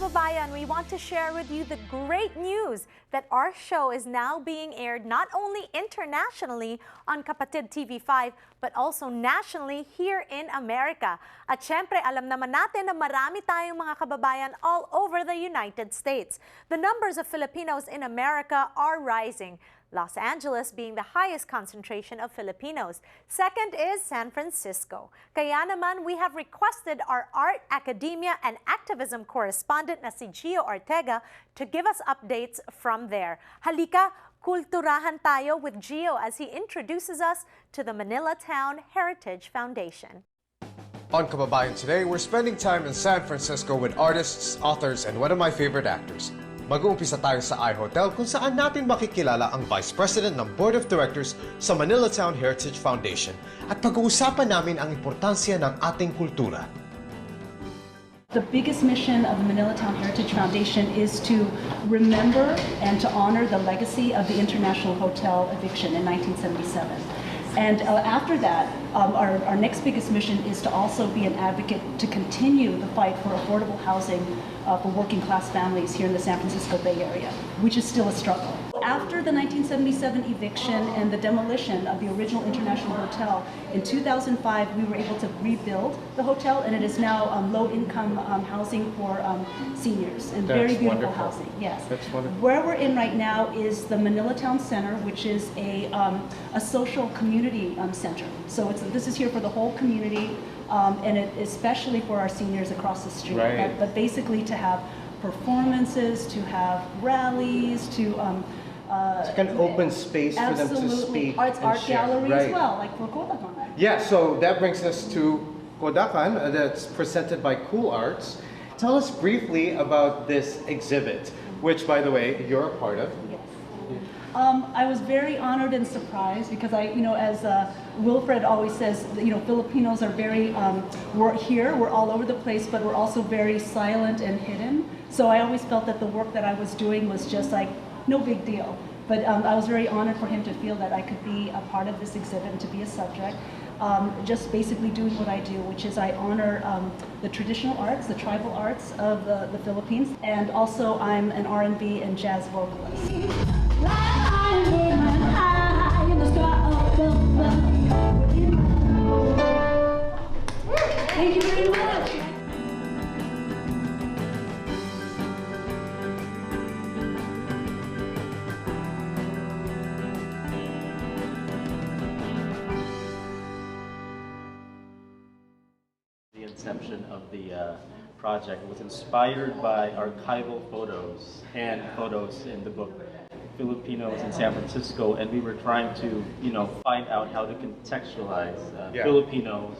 kababayan, we want to share with you the great news that our show is now being aired not only internationally on Kapatid TV5, but also nationally here in America. At syempre, alam naman natin na marami tayong mga kababayan all over the United States. The numbers of Filipinos in America are rising. Los Angeles being the highest concentration of Filipinos. Second is San Francisco. Kaya naman, we have requested our art, academia, and activism correspondent na si Gio Ortega to give us updates from there. Halika, kulturahan tayo with Gio as he introduces us to the Manilatown Heritage Foundation. On Kababayan Today, we're spending time in San Francisco with artists, authors, and one of my favorite actors. Mag-uumpisa tayo sa iHotel kung saan natin makikilala ang Vice President ng Board of Directors sa Manilatown Heritage Foundation at pag-uusapan namin ang importansya ng ating kultura. The biggest mission of the Manilatown Heritage Foundation is to remember and to honor the legacy of the International Hotel eviction in 1977. And after that, our next biggest mission is to also be an advocate to continue the fight for affordable housing for working class families here in the San Francisco Bay Area, which is still a struggle. After the 1977 eviction and the demolition of the original International Hotel, in 2005 we were able to rebuild the hotel, and it is now low-income housing for seniors and very beautiful housing. Yes, that's wonderful. Where we're in right now is the Manilatown Center, which is a social community center. So this is here for the whole community, and especially for our seniors across the street. Right. But basically to have performances, to have rallies, to it's kind of open space for them to speak. Art gallery right. as well, like for Kodakan. Yeah, so that brings us to Kodakan, that's presented by Cool Arts. Tell us briefly about this exhibit, which, by the way, you're a part of. Yes. I was very honored and surprised because as Wilfred always says, Filipinos are very, we're here, we're all over the place, but we're also very silent and hidden. So I always felt that the work that I was doing was just like, no big deal. But I was very honored for him to feel that I could be a part of this exhibit and to be a subject. Just basically doing what I do, which is I honor the traditional arts, the tribal arts of the Philippines, and also I'm an R&B and jazz vocalist. Thank you very much. The inception of the project was inspired by archival photos and photos in the book Filipinos in San Francisco, and we were trying to find out how to contextualize Filipinos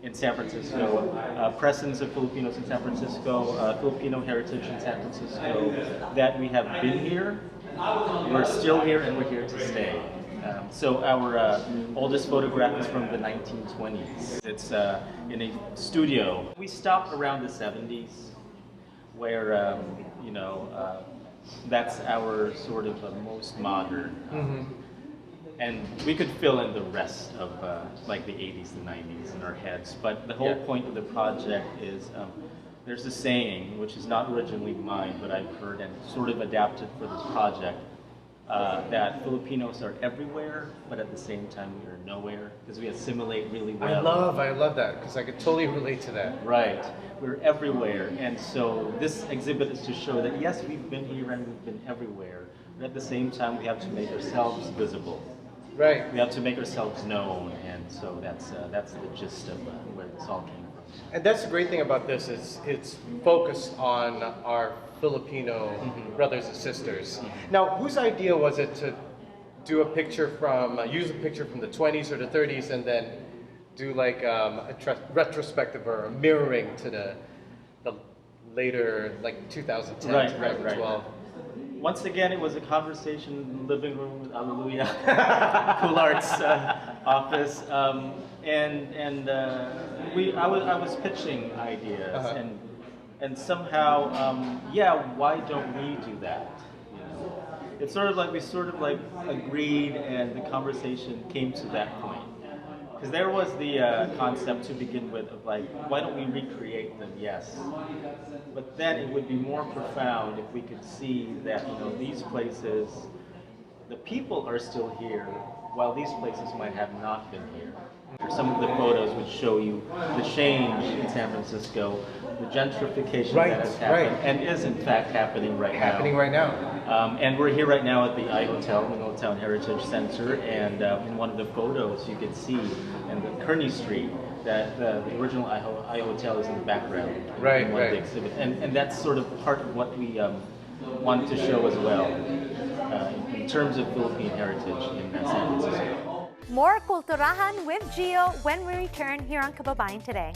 in San Francisco, presence of Filipinos in San Francisco, Filipino heritage in San Francisco, that we have been here, we're still here, and we're here to stay. So our oldest photograph is from the 1920s. It's in a studio. We stopped around the 70s, where that's our sort of most modern. And we could fill in the rest of like the 80s, the 90s in our heads. But the whole point of the project is there's a saying, which is not originally mine, but I've heard and sort of adapted for this project, that Filipinos are everywhere, but at the same time we are nowhere, because we assimilate really well. I love that, because I could totally relate to that. Right. We're everywhere, and so this exhibit is to show that yes, we've been here and we've been everywhere, but at the same time we have to make ourselves visible. Right. We have to make ourselves known, and so that's the gist of where this all came from. And that's the great thing about this is it's focused on our Filipino brothers and sisters. Now, whose idea was it to do a picture from, use a picture from the 20s or the 30s and then do like a retrospective or a mirroring to the later, like 2010, Right. 2012? Once again, it was a conversation in the living room with Alleluia, Cool Arts office, I was pitching ideas, and somehow, why don't we do that? It's sort of like we agreed, and the conversation came to that point. Because there was the concept to begin with of like, why don't we recreate them? Yes. But then it would be more profound if we could see that, you know, these places, the people are still here, while these places might have not been here. Some of the photos would show you the change in San Francisco, the gentrification that has happened and is in fact happening right now. And we're here right now at the I Hotel, Manilatown Heritage Center, and in one of the photos you can see in the Kearny Street that the original I Hotel is in the background in one of the exhibits. And that's sort of part of what we want to show as well in terms of Philippine heritage in San Francisco. More Kulturahan with Gio when we return here on Kababayan Today.